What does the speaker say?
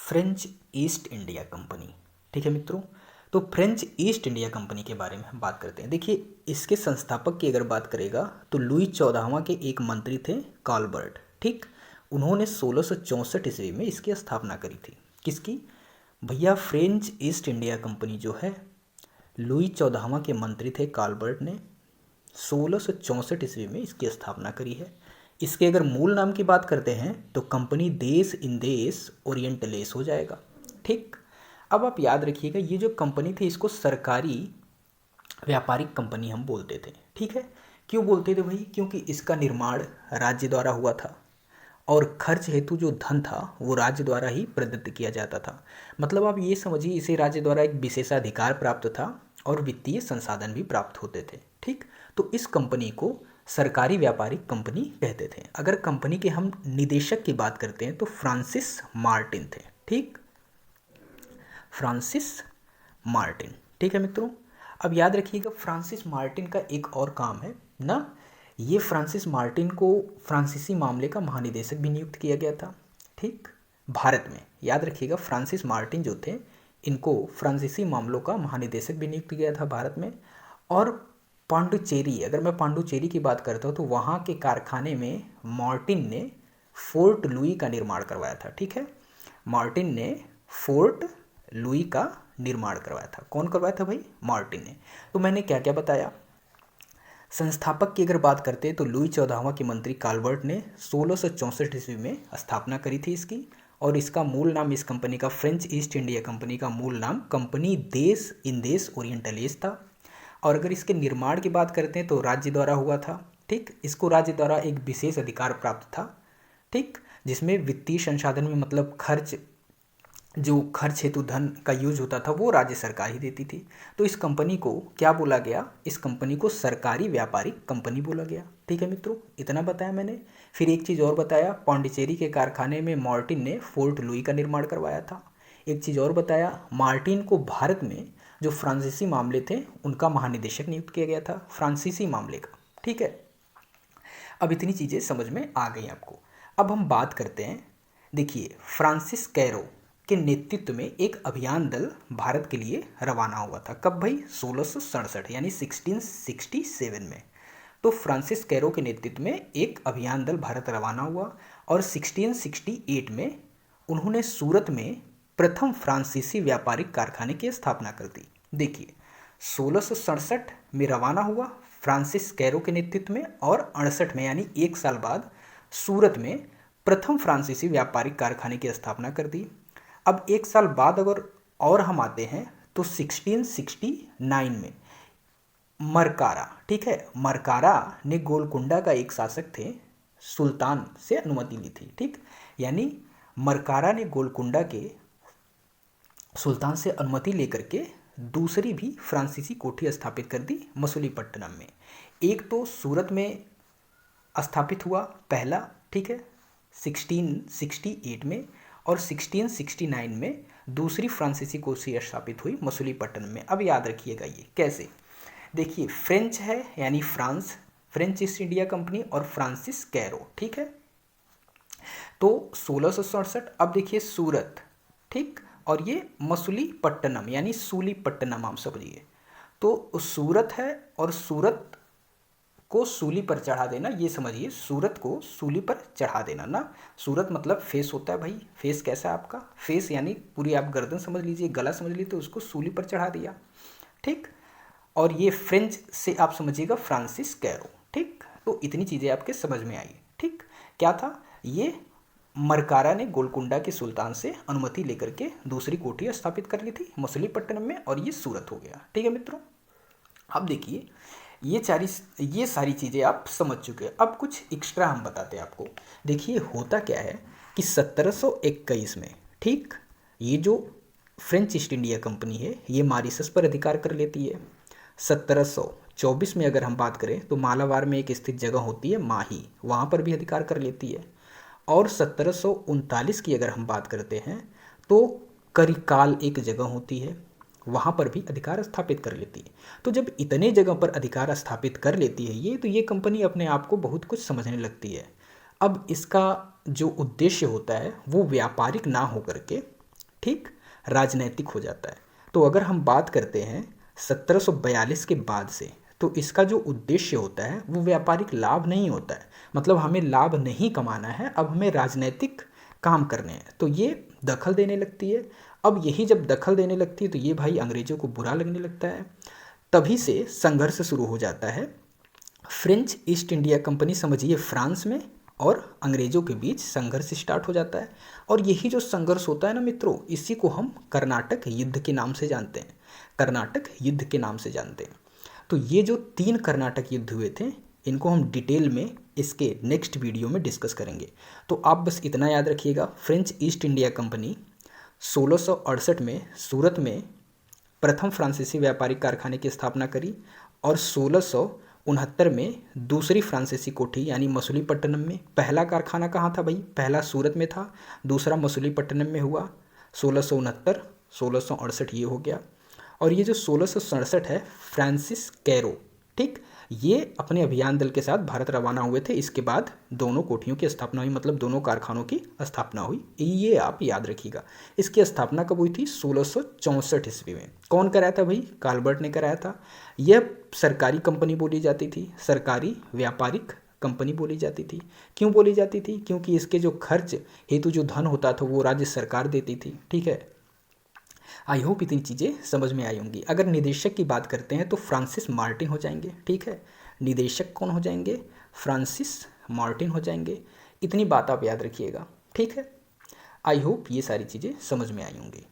French east India company. ठीक है मित्रों, तो फ्रेंच ईस्ट इंडिया कंपनी के बारे में हम बात करते हैं। देखिए, इसके संस्थापक की अगर बात करेगा तो लुई 14वां के एक मंत्री थे कॉलबर्ट। ठीक, उन्होंने 1664 ईस्वी में इसकी स्थापना करी थी। किसकी? भैया फ्रेंच ईस्ट इंडिया कंपनी जो है, लुई 14वां के मंत्री थे कॉलबर्ट ने 1664 ईस्वी में इसकी स्थापना करी है। इसके अगर मूल नाम की बात करते हैं तो कंपनी देश इंदेश ओरिएंटलेस हो जाएगा। ठीक, अब आप याद रखिएगा, ये जो कंपनी थी इसको सरकारी व्यापारिक कंपनी हम बोलते थे। ठीक है, क्यों बोलते थे भाई? क्योंकि इसका निर्माण राज्य द्वारा हुआ था और खर्च हेतु जो धन था वो राज्य द्वारा ही प्रदत्त किया जाता था। मतलब आप ये समझिए, इसे राज्य द्वारा एक विशेषाधिकार प्राप्त था और वित्तीय संसाधन भी प्राप्त होते थे। ठीक, तो इस कंपनी को सरकारी व्यापारिक कंपनी कहते थे। अगर कंपनी के हम निदेशक की बात करते हैं तो फ्रांसिस मार्टिन थे। ठीक, फ्रांसिस मार्टिन। ठीक है मित्रों, अब याद रखिएगा फ्रांसिस मार्टिन का एक और काम है ना, ये फ्रांसिस मार्टिन को फ्रांसीसी मामले का महानिदेशक भी नियुक्त किया गया था। ठीक, भारत में याद रखिएगा फ्रांसिस मार्टिन जो थे इनको फ्रांसीसी मामलों का महानिदेशक भी नियुक्त किया था भारत में। और पांडुचेरी, अगर मैं पांडुचेरी की बात करता हूँ तो वहाँ के कारखाने में मार्टिन ने फोर्ट लुई का निर्माण करवाया था। ठीक है, मार्टिन ने फोर्ट लुई का निर्माण करवाया था। कौन करवाया था भाई? मार्टिन ने। तो मैंने क्या क्या बताया? संस्थापक की अगर बात करते हैं तो लुई 14वां के मंत्री कॉलबर्ट ने 1664 ईस्वी में स्थापना करी थी इसकी। और इसका मूल नाम, इस कंपनी का, फ्रेंच ईस्ट इंडिया कंपनी का मूल नाम कंपनी देश इंदेश ओरिएंटलेस था। और अगर इसके निर्माण की बात करते हैं तो राज्य द्वारा हुआ था। ठीक, इसको राज्य द्वारा एक विशेष अधिकार प्राप्त था। ठीक, जिसमें वित्तीय संसाधन में मतलब जो खर्च हेतु धन का यूज होता था वो राज्य सरकार ही देती थी। तो इस कंपनी को क्या बोला गया? इस कंपनी को सरकारी व्यापारिक कंपनी बोला गया। ठीक है मित्रों, इतना बताया मैंने। फिर एक चीज़ और बताया, पांडिचेरी के कारखाने में मार्टिन ने फोर्ट लुई का निर्माण करवाया था। एक चीज़ और बताया, मार्टिन को भारत में जो फ्रांसीसी मामले थे उनका महानिदेशक नियुक्त किया गया था, फ्रांसीसी मामले का। ठीक है, अब इतनी चीज़ें समझ में आ गई आपको। अब हम बात करते हैं, देखिए, फ्रांसिस कैरो के नेतृत्व में एक अभियान दल भारत के लिए रवाना हुआ था। कब भाई? 1667 यानी 1667 में। तो फ्रांसिस कैरो के नेतृत्व में एक अभियान दल भारत रवाना हुआ और 1668 में उन्होंने सूरत में प्रथम फ्रांसीसी व्यापारिक कारखाने की स्थापना कर दी। देखिए, 1667 में रवाना हुआ फ्रांसिस कैरो के नेतृत्व में और 68 में यानी एक साल बाद सूरत में प्रथम फ्रांसीसी व्यापारिक कारखाने की स्थापना कर दी। अब एक साल बाद अगर और हम आते हैं तो 1669 में मरकारा, ठीक है, मरकारा ने गोलकुंडा का एक शासक थे सुल्तान से अनुमति ली थी। ठीक, यानी मरकारा ने गोलकुंडा के सुल्तान से अनुमति लेकर के दूसरी भी फ्रांसीसी कोठी स्थापित कर दी मसूलीपट्टनम में। एक तो सूरत में स्थापित हुआ पहला, ठीक है, 1668 में, और 1669 में दूसरी फ्रांसीसी कोठी स्थापित हुई मसूलीपट्टनम में। अब याद रखिएगा ये कैसे। देखिए, फ्रेंच है यानी France, French east India company और फ्रांसिस कैरो। ठीक है, तो 1667। अब देखिए सूरत, ठीक, और ये मसूलीपट्टनम यानी सूलीपट्टनम आप समझिए। तो सूरत है और सूरत को सूली पर चढ़ा देना, ये समझिए, सूरत को सूली पर चढ़ा देना ना। सूरत मतलब फेस होता है भाई, फेस कैसा है आपका? फेस यानी पूरी आप गर्दन समझ लीजिए, गला समझ लीजिए, तो उसको सूली पर चढ़ा दिया। ठीक, और ये फ्रेंच से आप समझिएगा फ्रांसिस कैरो। ठीक, तो इतनी चीज़ें आपके समझ में आई। ठीक, क्या था ये? मरकारा ने गोलकुंडा के सुल्तान से अनुमति लेकर के दूसरी कोठी स्थापित कर ली थी मसूलीपट्टनम में, और ये सूरत हो गया। ठीक है मित्रों, अब देखिए, ये सारी चीज़ें आप समझ चुके हैं। अब कुछ एक्स्ट्रा हम बताते हैं आपको। देखिए, होता क्या है कि 1721 में, ठीक, ये जो फ्रेंच ईस्ट इंडिया कंपनी है ये मॉरिशस पर अधिकार कर लेती है। 1724 में अगर हम बात करें तो मालाबार में एक स्थित जगह होती है माही, वहाँ पर भी अधिकार कर लेती है। और 1739 की अगर हम बात करते हैं तो करिकाल एक जगह होती है, वहाँ पर भी अधिकार स्थापित कर लेती है। तो जब इतने जगह पर अधिकार स्थापित कर लेती है ये, तो ये कंपनी अपने आप को बहुत कुछ समझने लगती है। अब इसका जो उद्देश्य होता है वो व्यापारिक ना हो करके ठीक, राजनैतिक हो जाता है। तो अगर हम बात करते हैं 1742 के बाद से, तो इसका जो उद्देश्य होता है वो व्यापारिक लाभ नहीं होता है, मतलब हमें लाभ नहीं कमाना है, अब हमें राजनैतिक काम करने हैं, तो ये दखल देने लगती है। अब यही जब दखल देने लगती है तो ये भाई अंग्रेज़ों को बुरा लगने लगता है, तभी से संघर्ष शुरू हो जाता है। फ्रेंच ईस्ट इंडिया कंपनी, समझिए फ्रांस में और अंग्रेज़ों के बीच संघर्ष स्टार्ट हो जाता है। और यही जो संघर्ष होता है ना मित्रों, इसी को हम कर्नाटक युद्ध के नाम से जानते हैं, कर्नाटक युद्ध के नाम से जानते हैं। तो ये जो 3 कर्नाटक युद्ध हुए थे, इनको हम डिटेल में इसके नेक्स्ट वीडियो में डिस्कस करेंगे। तो आप बस इतना याद रखिएगा, फ्रेंच ईस्ट इंडिया कंपनी 1668 में सूरत में प्रथम फ्रांसीसी व्यापारिक कारखाने की स्थापना करी, और 1669 में दूसरी फ्रांसीसी कोठी यानी मसूलीपट्टनम में। पहला कारखाना कहाँ था भाई? पहला सूरत में था, दूसरा मसूलीपट्टनम में हुआ 1669, 1668 ये हो गया। और ये जो 1667 है, फ्रांसिस कैरो, ठीक, ये अपने अभियान दल के साथ भारत रवाना हुए थे। इसके बाद दोनों कोठियों की स्थापना हुई, मतलब दोनों कारखानों की स्थापना हुई, ये आप याद रखिएगा। इसकी स्थापना कब हुई थी? 1664 ईस्वी में। कौन कराया था भाई? काल्बर्ट ने कराया था। यह सरकारी कंपनी बोली जाती थी, सरकारी व्यापारिक कंपनी बोली जाती थी। क्यों बोली जाती थी? क्योंकि इसके जो खर्च हेतु जो धन होता था वो राज्य सरकार देती थी, ठीक है। आई होप इतनी चीज़ें समझ में आई होंगी। अगर निदेशक की बात करते हैं तो फ्रांसिस मार्टिन हो जाएंगे, ठीक है। निदेशक कौन हो जाएंगे? फ्रांसिस मार्टिन हो जाएंगे। इतनी बात आप याद रखिएगा, ठीक है। आई होप ये सारी चीज़ें समझ में आई होंगी।